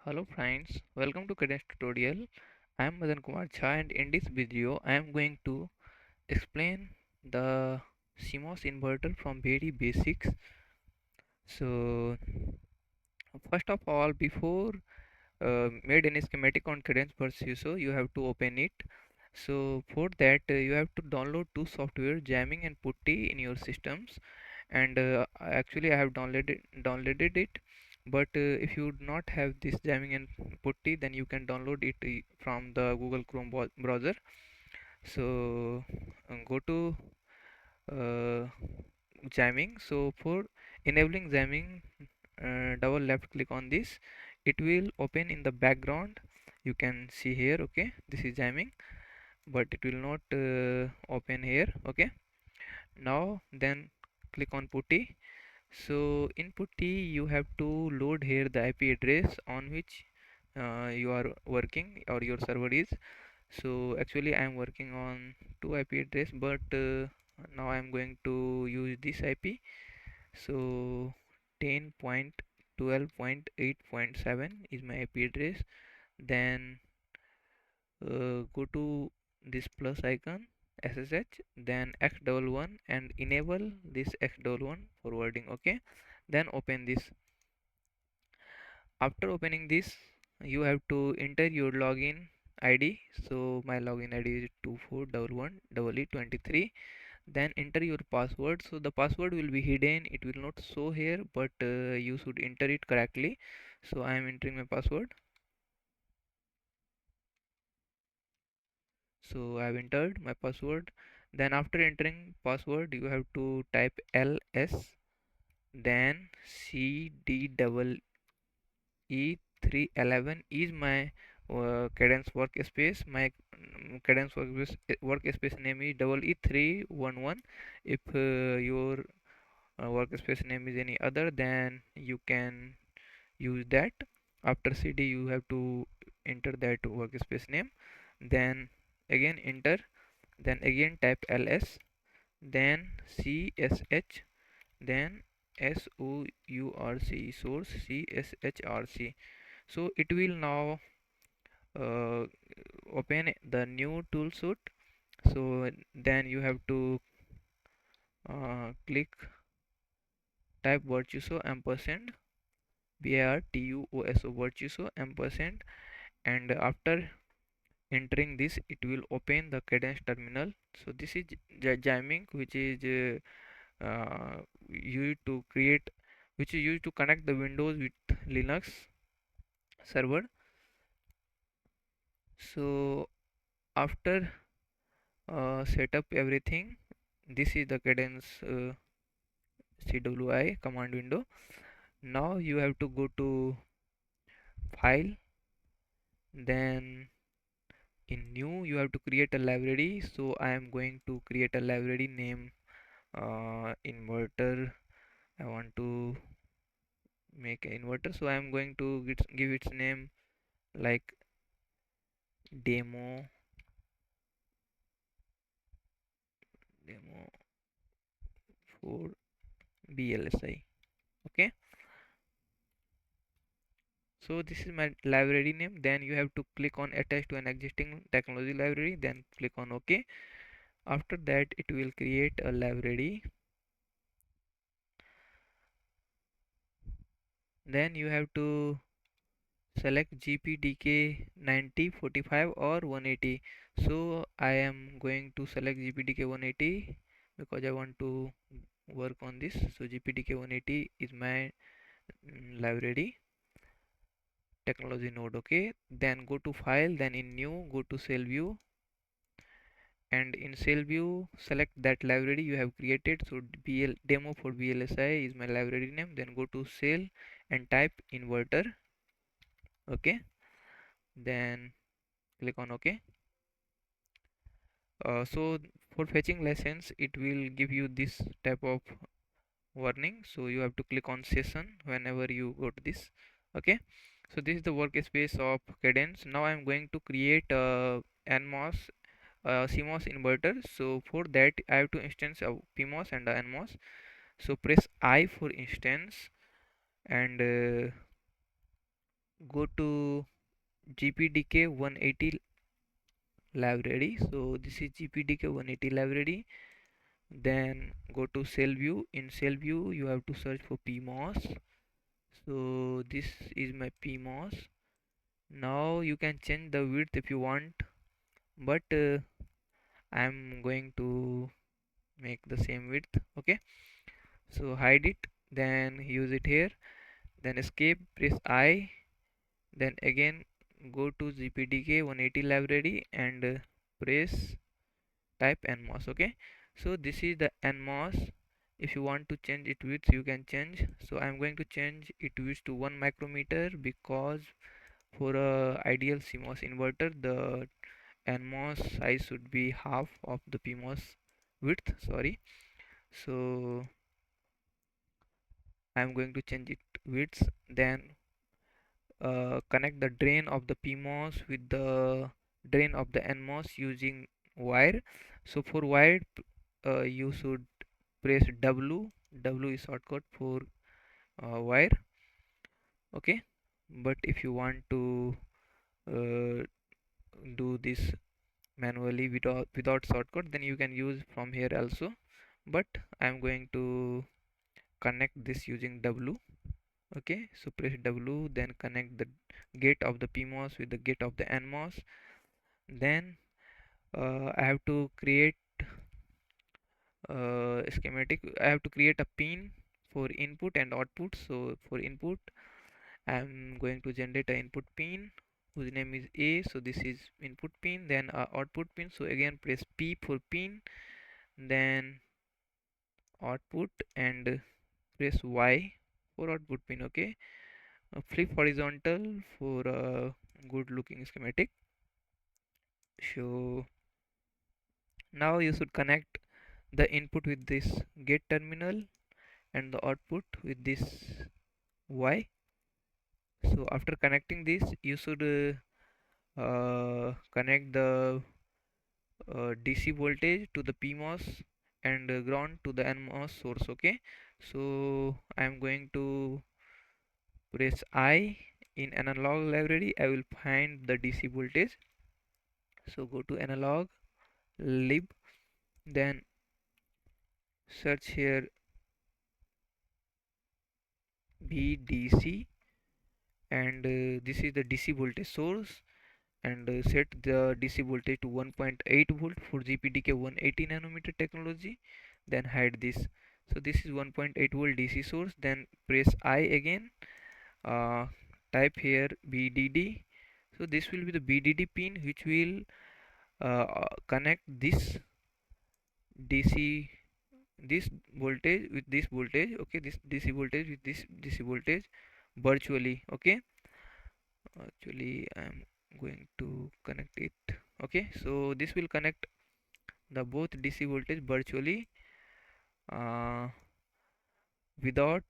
Hello friends, welcome to Cadence tutorial. I am Madan Kumar Jha and in this video I am going to explain the CMOS inverter from very basics. So first of all, before made any schematic on Cadence Virtuoso, you have to open it. So for that you have to download two software, Jamming and PuTTY in your systems. And actually I have downloaded it, but if you do not have this Jamming and PuTTY, then you can download it from the Google Chrome browser. So go to uh, jamming. So for enabling jamming, double left click on this. It will open in the background. You can see here. Okay, this is jamming, but it will not open here. Okay, now then click on PuTTY. So in PuTTY you have to load here the IP address on which you are working or your server is. So actually I am working on two IP address, but now I am going to use this IP. So 10.12.8.7 is my IP address. Then go to this plus icon SSH, then x11 and enable this x11 forwarding. Okay, then open this. After opening this, you have to enter your login ID. So my login ID is 24118823. Then enter your password. So the password will be hidden, it will not show here, but you should enter it correctly. So I am entering my password. So I have entered my password. Then after entering password, you have to type ls, then cd double E311 is my Cadence workspace. My Cadence workspace name is double E311. If your workspace name is any other, then you can use that. After CD, you have to enter that workspace name. Then again enter. Then again type ls. Then csh. Then source cshrc. So it will now uh, open the new tool suite. So then you have to click type virtuoso ampersand virtuoso virtuoso ampersand, and after entering this it will open the Cadence terminal. So this is jamming, which is used to create, which is used to connect the Windows with Linux server. So after set up everything, this is the Cadence CWI command window. Now you have to go to file, then in new you have to create a library. So I am going to create a library name inverter. I want to make an inverter, so I am going to give its name like demo demo for VLSI. Okay, so this is my library name. Then you have to click on attach to an existing technology library, then click on OK. After that it will create a library. Then you have to select GPDK 90, 45 or 180. So I am going to select GPDK 180 because I want to work on this. So GPDK 180 is my library technology node. Okay, then go to file, then in new go to cell view, and in cell view select that library you have created. So demo for VLSI is my library name. Then go to cell and type inverter. Okay, then click on OK. So for fetching license it will give you this type of warning, so you have to click on session whenever you go to this. Okay, so this is the workspace of Cadence. Now I am going to create a NMOS CMOS inverter. So for that I have to instance of PMOS and NMOS. So press I for instance, and go to GPDK 180 library. So this is GPDK 180 library. Then go to cell view. In cell view you have to search for PMOS. So this is my PMOS. Now you can change the width if you want, but I'm going to make the same width. Okay, so hide it, then use it here, then escape, press I, then again go to GPDK 180 library and press type NMOS. Okay, so this is the NMOS. If you want to change it width you can change. So I'm going to change it width to 1 micrometer because for a ideal CMOS inverter the NMOS size should be half of the PMOS width, sorry. So I'm going to change it width, then connect the drain of the PMOS with the drain of the NMOS using wire. So for wire you should press W. W is shortcut for wire. Okay, but if you want to uh, do this manually without shortcut, then you can use from here also, but I'm going to connect this using W. Okay, so press W, then connect the gate of the PMOS with the gate of the NMOS. Then I have to create schematic. I have to create a pin for input and output. So for input I'm going to generate an input pin whose name is A. So this is input pin, then output pin. So again press P for pin, then output, and press Y for output pin. Okay, flip horizontal for a good looking schematic. So now you should connect the input with this gate terminal and the output with this Y. So after connecting this you should connect the DC voltage to the PMOS and ground to the NMOS source. Okay, so I'm going to press I. In analog library I will find the DC voltage. So go to analog lib, then search here VDC, and this is the DC voltage source, and set the DC voltage to 1.8 volt for GPDK 180 nanometer technology, then hide this. So this is 1.8 volt DC source, then press I again, uh, type here BDD. So this will be the BDD pin which will connect this DC, this voltage with this voltage. Okay, this DC voltage with this DC voltage virtually. Okay, actually I'm going to connect it. Okay, so this will connect the both DC voltage virtually uh, without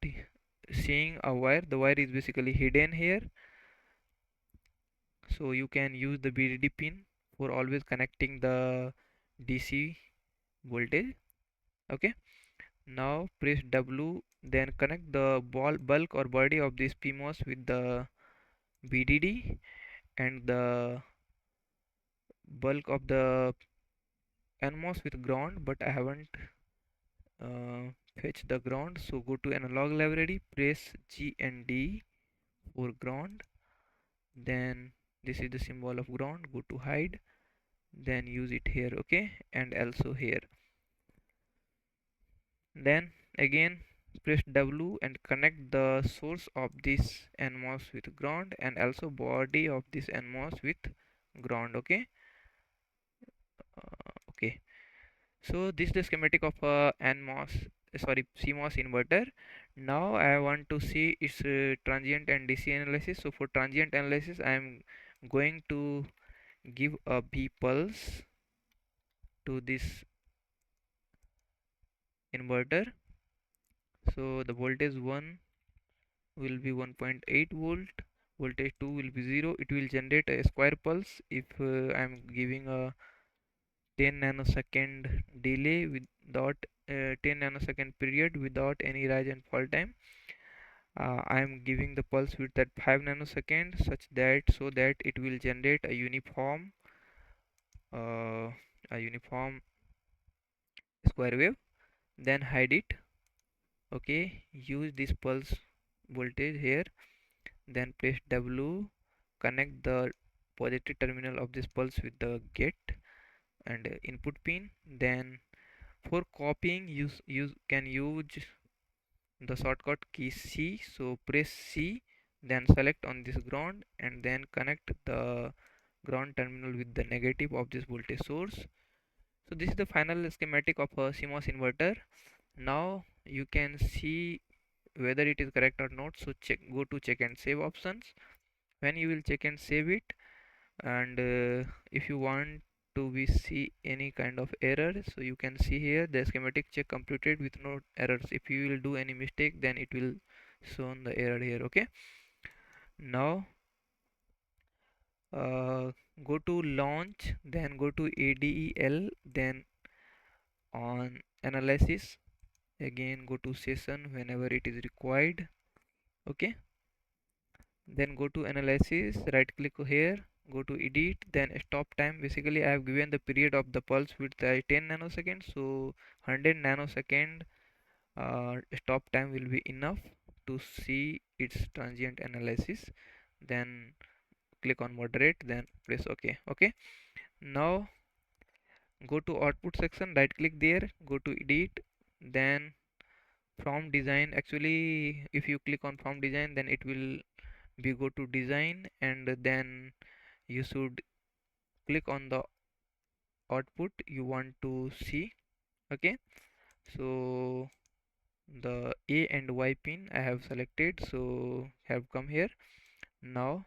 seeing a wire. The wire is basically hidden here, so you can use the BDD pin for always connecting the DC voltage. Okay, now press W, then connect the bulk or body of this PMOS with the BDD and the bulk of the NMOS with ground, but I haven't fetch the ground. So go to analog library, press G and D for ground, then this is the symbol of ground. Go to hide, then use it here. Okay, and also here. Then again press W and connect the source of this NMOS with ground and also body of this NMOS with ground. Okay, okay. So this is the schematic of a CMOS inverter. Now I want to see its transient and DC analysis. So for transient analysis I am going to give a B pulse to this inverter. So the voltage 1 will be 1.8 volt, voltage 2 will be 0. It will generate a square pulse if I am giving a 10 nanosecond delay without 10 nanosecond period without any rise and fall time. I am giving the pulse width at 5 nanoseconds such that so that it will generate uh, a uniform square wave. Then hide it. Okay, use this pulse voltage here. Then press W, connect the positive terminal of this pulse with the gate and input pin. Then for copying, use can use the shortcut key C. So press C, then select on this ground and then connect the ground terminal with the negative of this voltage source. So this is the final schematic of a CMOS inverter. Now you can see whether it is correct or not. So go to check and save options. When you will check and save it, and if you want to be see any kind of error, so you can see here the schematic check completed with no errors. If you will do any mistake, then it will show the error here. Okay, now uh, go to launch, then go to ADEL, then on analysis, again go to session whenever it is required. Okay, then go to analysis, right click here, go to edit, then stop time. Basically I have given the period of the pulse width 10 nanoseconds, so 100 nanosecond stop time will be enough to see its transient analysis. Then click on moderate, then press ok. Okay, now go to output section, right click there, go to edit, then from design. Actually if you click on from design, then it will be go to design, and then you should click on the output you want to see. Okay, so the A and Y pin I have selected, so have come here. Now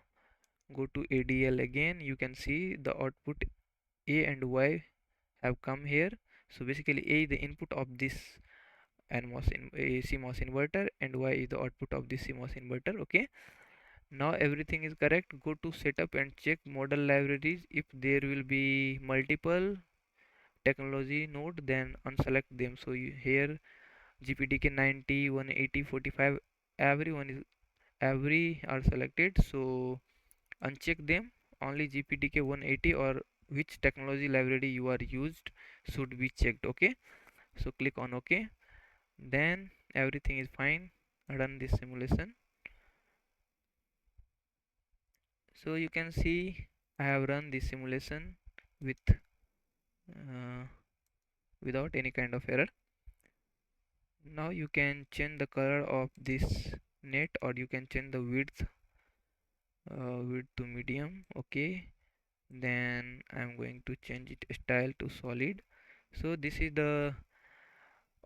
go to ADL again, you can see the output A and Y have come here. So basically A is the input of this CMOS inverter, and Y is the output of this CMOS inverter. Okay, now everything is correct. Go to setup and check model libraries. If there will be multiple technology node, then unselect them. So here GPDK 90, 180, 45, every are selected, so uncheck them. Only GPDK 180 or which technology library you are used should be checked. Okay, so click on OK, then everything is fine. Run this simulation. So you can see I have run this simulation with uh, without any kind of error. Now you can change the color of this net, or you can change the width to medium. Okay, then I'm going to change it style to solid. So this is the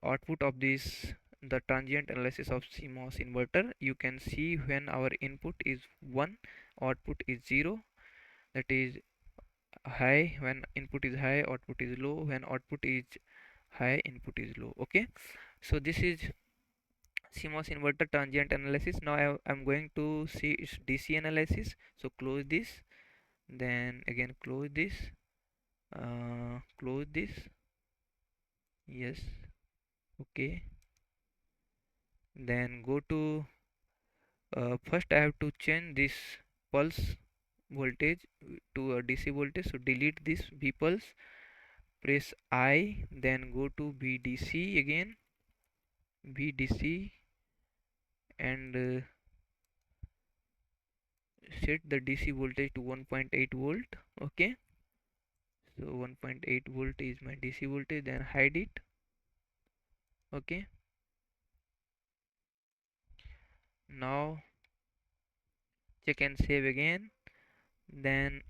output of this, the transient analysis of CMOS inverter. You can see when our input is 1, output is 0, that is high. When input is high, output is low. When output is high, input is low. Okay, so this is CMOS inverter transient analysis. Now I'm going to see its DC analysis. So close this, then again close this, yes. Okay, then go to first I have to change this pulse voltage to a DC voltage. So delete this B pulse, press I, then go to BDC again, BDC, and set the DC voltage to 1.8 volt. Okay, so 1.8 volt is my DC voltage, then hide it. Okay, now check and save again, then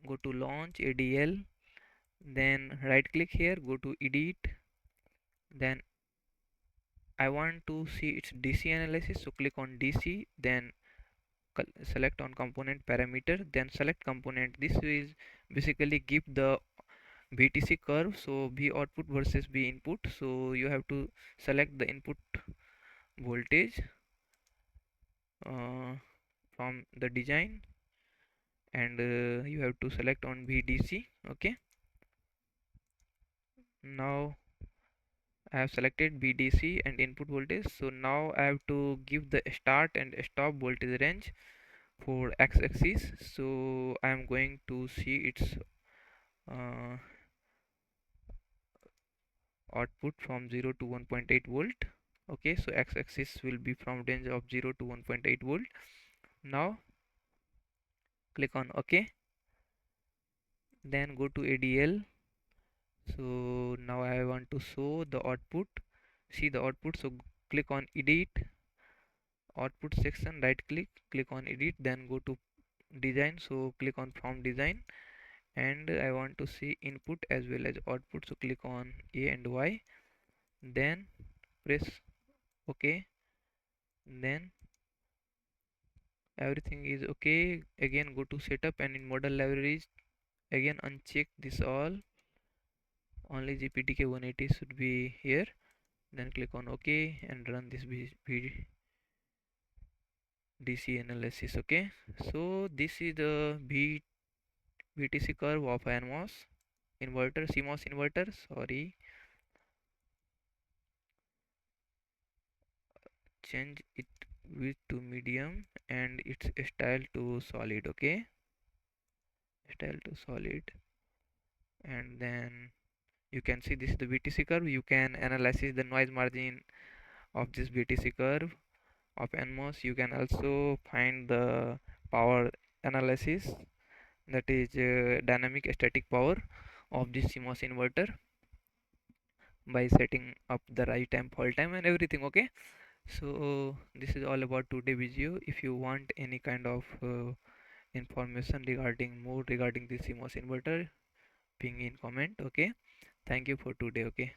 go to launch ADL, then right click here, go to edit, then I want to see its DC analysis, so click on DC, then select on component parameter, then select component. This is basically give the BTC curve, so B output versus B input. So you have to select the input voltage uh, from the design, and you have to select on BDC. Okay, now I have selected BDC and input voltage. So now I have to give the start and stop voltage range for x-axis. So I am going to see its uh, output from 0 to 1.8 volt. Okay, so x-axis will be from range of 0 to 1.8 volt. Now click on OK, then go to ADL. So now I want to show the output, see the output. So click on edit output section, right click on edit, then go to design. So click on from design, and I want to see input as well as output. So click on A and Y, then press OK. Then everything is okay. Again go to setup, and in model libraries again uncheck this all, only GPTK 180 should be here. Then click on OK and run this DC analysis. Okay, so this is the VTC curve of NMOS inverter, CMOS inverter, sorry, change it width to medium and its style to solid. Okay, style to solid, and then you can see this is the VTC curve. You can analyze the noise margin of this VTC curve of NMOS. You can also find the power analysis, that is dynamic static power of this CMOS inverter by setting up the right time, fault time, and everything. Okay, so this is all about today video. If you want any kind of information regarding more regarding this CMOS inverter, ping in comment. Okay, thank you for today. Okay.